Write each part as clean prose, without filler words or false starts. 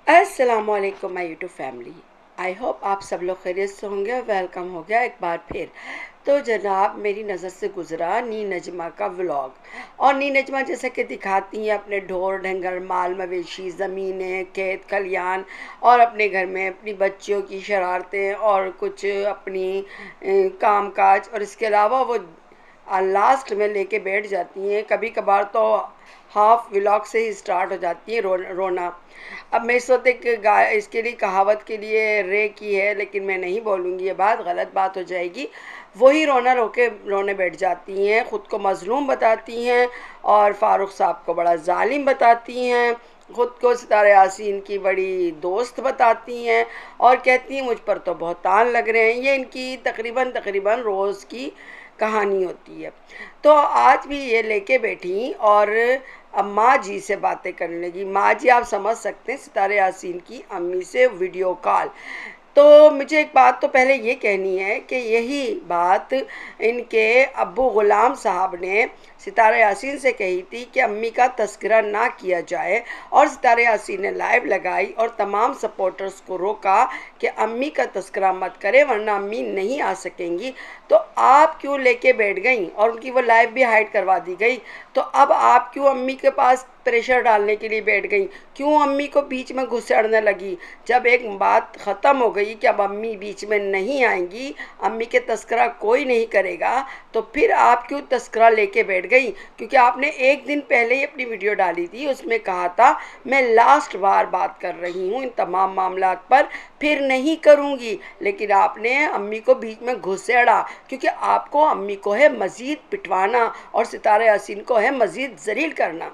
अस्सलाम वालेकुम my YouTube family. I hope आप सब लोग खैरियत से होंगे। वेलकम हो गया एक बार फिर। तो जनाब, मेरी नज़र से गुज़रा नी नजमा का व्लॉग। और नी नजमा जैसे कि दिखाती हैं अपने ढोर ढंगर, माल मवेशी, ज़मीनें, खेत खलियान, और अपने घर में अपनी बच्चियों की शरारतें और कुछ अपनी काम काज, और इसके अलावा वो लास्ट में लेके बैठ जाती हैं। कभी कभार तो हाफ व्लॉग से ही स्टार्ट हो जाती है रोना। अब मैं इस वक्त एक इसके लिए कहावत के लिए रे की है, लेकिन मैं नहीं बोलूँगी, ये बात गलत बात हो जाएगी। वही रोने बैठ जाती हैं, ख़ुद को मज़लूम बताती हैं और फ़ारूक साहब को बड़ा जालिम बताती हैं, ख़ुद को सितारे यासीन की बड़ी दोस्त बताती हैं और कहती हैं मुझ पर तो बहुत तान लग रहे हैं। ये इनकी तकरीबन तकरीबन रोज़ की कहानी होती है। तो आज भी ये लेके बैठी और अब माँ जी से बातें करने लगी। माँ जी आप समझ सकते हैं, सितारे यासीन की अम्मी से वीडियो कॉल। तो मुझे एक बात तो पहले ये कहनी है कि यही बात इनके अब्बू ग़ुलाम साहब ने सितारा यासीन से कही थी कि अम्मी का तस्करा ना किया जाए, और सितारा यासीन ने लाइव लगाई और तमाम सपोर्टर्स को रोका कि अम्मी का तस्करा मत करें वरना अम्मी नहीं आ सकेंगी। तो आप क्यों लेके बैठ गई और उनकी वो लाइव भी हाइड करवा दी गई। तो अब आप क्यों अम्मी के पास प्रेशर डालने के लिए बैठ गई, क्यों अम्मी को बीच में घुसड़ने लगी। जब एक बात ख़त्म हो गई कि अब अम्मी बीच में नहीं आएंगी, अम्मी के तस्करा कोई नहीं करेगा, तो फिर आप क्यों तस्करा लेके बैठ गई। क्योंकि आपने एक दिन पहले ही अपनी वीडियो डाली थी, उसमें कहा था मैं लास्ट बार बात कर रही हूँ इन तमाम मामलात पर, फिर नहीं करूँगी। लेकिन आपने अम्मी को बीच में घुसेड़ा, क्योंकि आपको अम्मी को है मज़ीद पिटवाना और सितारा यासीन को है मज़ीद ज़लील करना।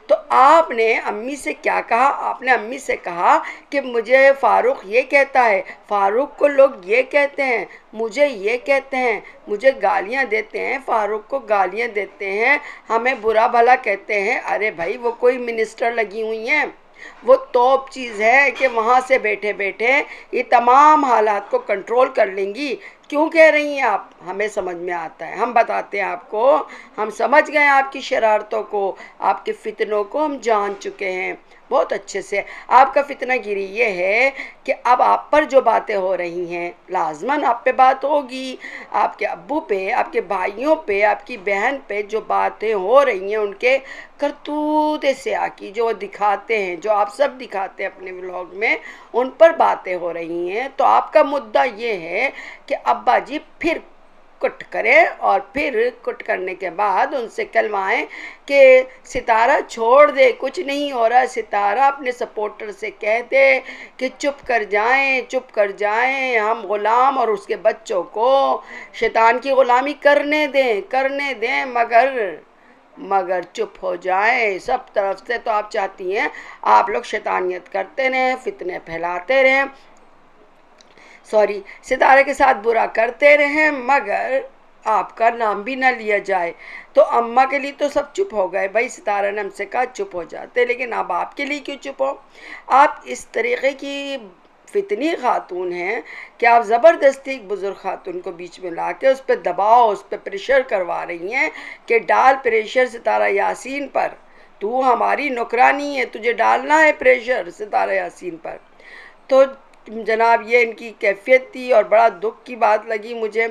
तो आपने अम्मी से क्या कहा, आपने अम्मी से कहा कि मुझे फ़ारूक ये कहता है, फ़ारूक को लोग ये कहते हैं, मुझे ये कहते हैं, मुझे गालियाँ देते हैं, फ़ारूक को गालियाँ देते हैं, हमें बुरा भला कहते हैं। अरे भाई, वो कोई मिनिस्टर लगी हुई हैं, वो तोप चीज़ है कि वहाँ से बैठे बैठे ये तमाम हालात को कंट्रोल कर लेंगी। क्यों कह रही हैं आप, हमें समझ में आता है, हम बताते हैं आपको। हम समझ गए आपकी शरारतों को, आपके फितनों को हम जान चुके हैं बहुत अच्छे से। आपका फितना गिरी ये है कि अब आप पर जो बातें हो रही हैं, लाजमन आप पे बात होगी, आपके अब्बू पे, आपके भाइयों पे, आपकी बहन पे जो बातें हो रही हैं, उनके करतूत से आकी जो दिखाते हैं, जो आप सब दिखाते हैं अपने व्लॉग में, उन पर बातें हो रही हैं। तो आपका मुद्दा ये है कि अब्बा जी फिर कुट करें और फिर कुट करने के बाद उनसे कहलवाएं कि सितारा छोड़ दे, कुछ नहीं हो रहा। सितारा अपने सपोर्टर से कह दे कि चुप कर जाएं, चुप कर जाएं, हम ग़ुलाम और उसके बच्चों को शैतान की ग़ुलामी करने दें, मगर चुप हो जाए। सब तरफ से तो आप चाहती हैं आप लोग शैतानियत करते रहें, फितने फैलाते रहें, सॉरी, सितारे के साथ बुरा करते रहें, मगर आपका नाम भी ना लिया जाए। तो अम्मा के लिए तो सब चुप हो गए भाई, सितारा ने हमसे कहा चुप हो जाते, लेकिन अब आपके लिए क्यों चुप हो। आप इस तरीक़े की फितनी खातून हैं कि आप ज़बरदस्ती एक बुज़ुर्ग खातून को बीच में ला के उस पर दबाव, उस पर प्रेशर करवा रही हैं कि डाल प्रेशर सितारा यासीन पर, तू हमारी नौकरानी है, तुझे डालना है प्रेशर सितारा यासीन पर। तो जनाब, ये इनकी कैफियत थी और बड़ा दुख की बात लगी मुझे।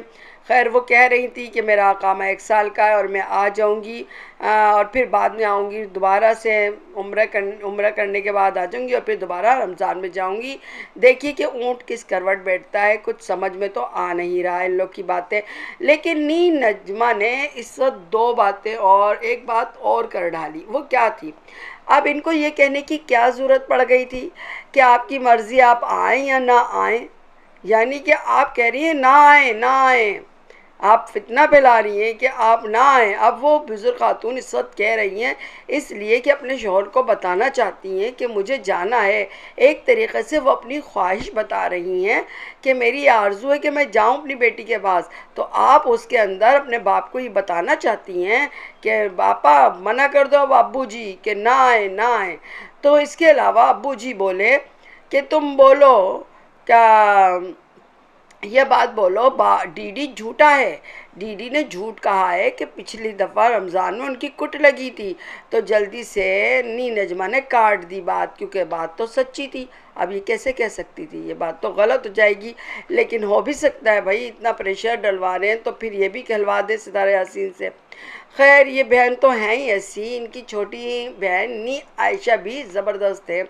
खैर, वो कह रही थी कि मेरा अकामा 1 साल का है और मैं आ जाऊंगी और फिर बाद में आऊंगी दोबारा से, उम्रा करने के बाद आ जाऊंगी और फिर दोबारा रमज़ान में जाऊंगी। देखिए कि ऊँट किस करवट बैठता है, कुछ समझ में तो आ नहीं रहा है इन लोग की बातें। लेकिन नी नजमा ने इस वक्त 2 बातें और एक बात और कर डाली। वो क्या थी, अब इनको ये कहने की क्या ज़रूरत पड़ गई थी कि आपकी मर्ज़ी, आप आएँ या ना आएँ। यानी कि आप कह रही हैं ना आए ना आए, आप फितना फैला रही हैं कि आप ना आएँ। अब वो बुज़ुर्ग खातून इस वक्त कह रही हैं इसलिए कि अपने शौहर को बताना चाहती हैं कि मुझे जाना है। एक तरीक़े से वो अपनी ख्वाहिश बता रही हैं कि मेरी आरज़ू है कि मैं जाऊं अपनी बेटी के पास। तो आप उसके अंदर अपने बाप को ये बताना चाहती हैं कि पापा मना कर दो अब अब्बू जी कि ना आए ना आए। तो इसके अलावा अब्बू जी बोले कि तुम बोलो क्या, ये बात बोलो, डीडी झूठा है, डीडी ने झूठ कहा है कि पिछली दफ़ा रमज़ान में उनकी कुट लगी थी, तो जल्दी से नी नजमा ने काट दी बात, क्योंकि बात तो सच्ची थी। अब ये कैसे कह सकती थी, ये बात तो गलत हो जाएगी। लेकिन हो भी सकता है भाई, इतना प्रेशर डलवा रहे हैं तो फिर ये भी कहलवा दे सितारे यासीन से। खैर ये बहन तो हैं ही ऐसी, इनकी छोटी बहन नी आयशा भी ज़बरदस्त है।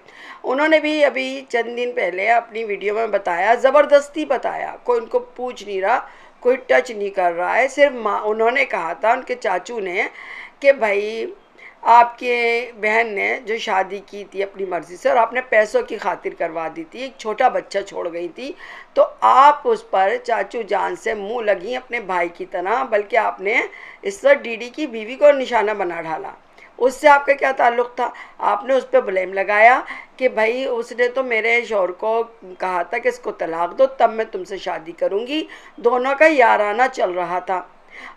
उन्होंने भी अभी चंद दिन पहले अपनी वीडियो में बताया, ज़बरदस्ती बताया, कोई उनको पूछ नहीं रहा, कोई टच नहीं कर रहा है, सिर्फ माँ उन्होंने कहा था, उनके चाचू ने, कि भाई आपके बहन ने जो शादी की थी अपनी मर्ज़ी से और आपने पैसों की खातिर करवा दी थी, एक छोटा बच्चा छोड़ गई थी, तो आप उस पर चाचू जान से मुंह लगी अपने भाई की तरह, बल्कि आपने इस पर डीडी की बीवी को निशाना बना डाला। उससे आपका क्या ताल्लुक़ था? आपने उस पर ब्लेम लगाया कि भाई उसने तो मेरे शौहर को कहा था कि इसको तलाक दो तब मैं तुमसे शादी करूँगी। दोनों का याराना चल रहा था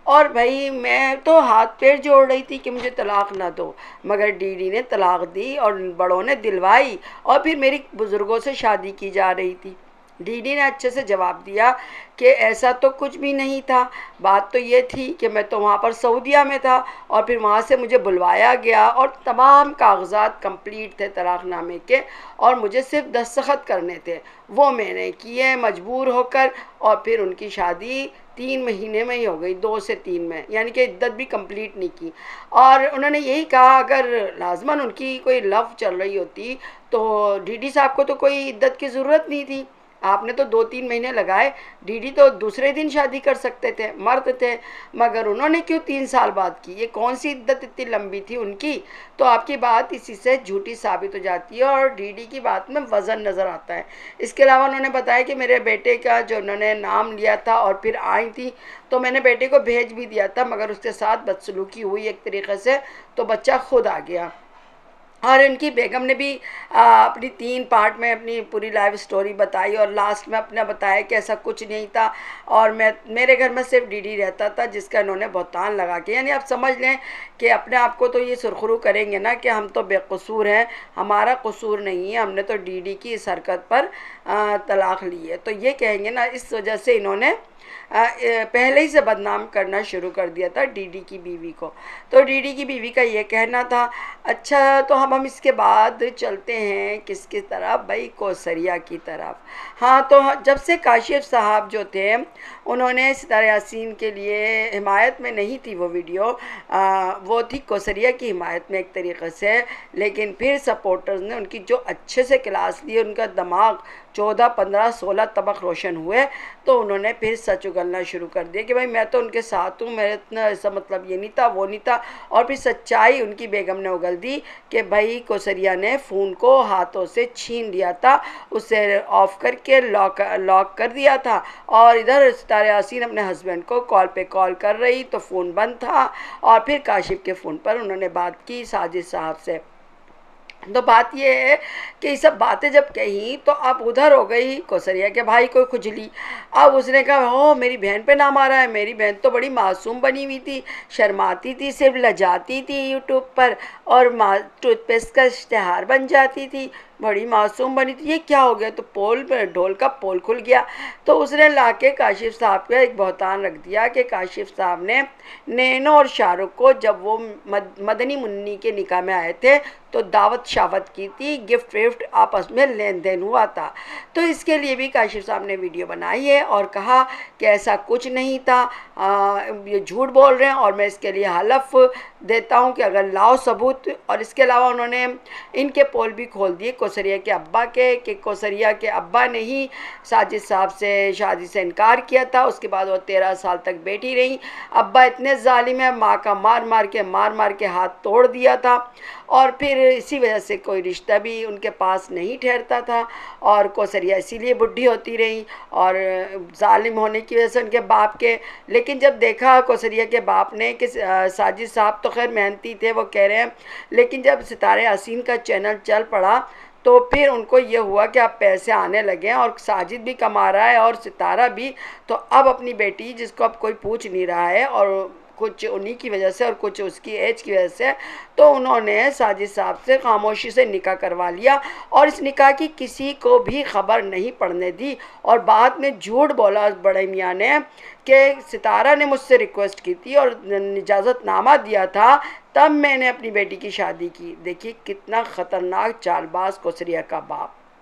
और भाई मैं तो हाथ पैर जोड़ रही थी कि मुझे तलाक ना दो, मगर डीडी ने तलाक दी और बड़ों ने दिलवाई और फिर मेरी बुज़ुर्गों से शादी की जा रही थी। डीडी ने अच्छे से जवाब दिया कि ऐसा तो कुछ भी नहीं था, बात तो ये थी कि मैं तो वहाँ पर सऊदीया में था और फिर वहाँ से मुझे बुलवाया गया और तमाम कागजात कंप्लीट थे तलाक़नामे के और मुझे सिर्फ दस्तखत करने थे, वो मैंने किए मजबूर होकर। और फिर उनकी शादी 3 महीने में ही हो गई, 2 से 3 में, यानी कि इद्दत भी कंप्लीट नहीं की। और उन्होंने यही कहा अगर लाजमन उनकी कोई लव चल रही होती तो डीडी साहब को तो कोई इद्दत की ज़रूरत नहीं थी, आपने तो 2-3 महीने लगाए, डीडी तो दूसरे दिन शादी कर सकते थे, मर्द थे, मगर उन्होंने क्यों 3 साल बाद की? ये कौन सी इद्दत इतनी लंबी थी उनकी? तो आपकी बात इसी से झूठी साबित हो जाती है और डीडी की बात में वज़न नज़र आता है। इसके अलावा उन्होंने बताया कि मेरे बेटे का जो उन्होंने नाम लिया था और फिर आई थी तो मैंने बेटे को भेज भी दिया था, मगर उसके साथ बदसलूकी हुई एक तरीक़े से, तो बच्चा खुद आ गया। और इनकी बेगम ने भी अपनी 3 पार्ट में अपनी पूरी लाइफ स्टोरी बताई और लास्ट में अपना बताया कि ऐसा कुछ नहीं था और मेरे घर में सिर्फ डीडी रहता था, जिसका इन्होंने बहतान लगा के, यानी आप समझ लें कि अपने आप को तो ये सुरखरू करेंगे ना कि हम तो बेकसूर हैं, हमारा कसूर नहीं है, हमने तो डीडी की इस हरकत पर तलाक ली है, तो ये कहेंगे ना। इस वजह से इन्होंने पहले ही से बदनाम करना शुरू कर दिया था डीडी की बीवी को। तो डीडी की बीवी का ये कहना था। अच्छा, तो हम इसके बाद चलते हैं किसकी तरफ? भाई कौसरिया की तरफ। हाँ, तो जब से काशिफ साहब जो थे उन्होंने सितारे यासीन के लिए हिमायत में नहीं थी वो वीडियो, वो थी कौसरिया की हिमायत में एक तरीक़े से, लेकिन फिर सपोर्टर्स ने उनकी जो अच्छे से क्लास ली, उनका दिमाग 14, 15, 16 तबक रोशन हुए, तो उन्होंने फिर सच उगलना शुरू कर दिया कि भाई मैं तो उनके साथ हूँ, मेरे इतना ऐसा मतलब ये नहीं था वो नहीं था। और फिर सच्चाई उनकी बेगम ने उगल दी कि भाई कौसरिया ने फ़ोन को हाथों से छीन लिया था, उसे ऑफ़ करके लॉक कर दिया था और इधर सितारे यासीन अपने हस्बैंड को कॉल पे कॉल कर रही तो फ़ोन बंद था और फिर काशिफ के फ़ोन पर उन्होंने बात की साजिद साहब से। तो बात ये है कि ये सब बातें जब कही तो अब उधर हो गई कौसरिया के भाई को खुजली। अब उसने कहा हो मेरी बहन पे नाम आ रहा है, मेरी बहन तो बड़ी मासूम बनी हुई थी, शर्माती थी, सिर्फ लजाती थी यूट्यूब पर और टूथपेस्ट का इश्तेहार बन जाती थी, बड़ी मासूम बनी थी, ये क्या हो गया? तो ढोल का पोल खुल गया। तो उसने लाके काशिफ साहब का एक बहतान रख दिया कि काशिफ साहब ने नैनो और शाहरुख को जब वो मदनी मुन्नी के निकाह में आए थे तो दावत शावत की थी, गिफ्ट विफ्ट आपस में लेन देन हुआ था। तो इसके लिए भी काशिफ साहब ने वीडियो बनाई है और कहा कि ऐसा कुछ नहीं था, ये झूठ बोल रहे हैं और मैं इसके लिए हलफ देता हूं कि अगर लाओ सबूत। और इसके अलावा उन्होंने इनके पोल भी खोल दिए कौसरिया के अब्बा के, कि कौसरिया के अब्बा ने ही साजिद साहब से शादी से इनकार किया था, उसके बाद वो 13 साल तक बैठी रही। अब्बा इतने जालिम है, माँ का मार मार के हाथ तोड़ दिया था और फिर इसी वजह से कोई रिश्ता भी उनके पास नहीं ठहरता था और कौसरिया इसीलिए बुढ़ी होती रही और जालिम होने की वजह से उनके बाप के। लेकिन जब देखा कौसरिया के बाप ने कि साजिद साहब तो खैर मेहनती थे, वो कह रहे हैं, लेकिन जब सितारे यासीन का चैनल चल पड़ा तो फिर उनको ये हुआ कि अब पैसे आने लगे हैं और साजिद भी कमा रहा है और सितारा भी, तो अब अपनी बेटी जिसको अब कोई पूछ नहीं रहा है और कुछ उन्हीं की वजह से और कुछ उसकी एज की वजह से, तो उन्होंने साजिद साहब से खामोशी से निकाह करवा लिया और इस निकाह की किसी को भी खबर नहीं पड़ने दी। और बाद में झूठ बोला उस बड़े मियाँ ने कि सितारा ने मुझसे रिक्वेस्ट की थी और इजाज़तनामा दिया था, तब मैंने अपनी बेटी की शादी की। देखिए कितना ख़तरनाक चालबाज कोसरिया का बाप।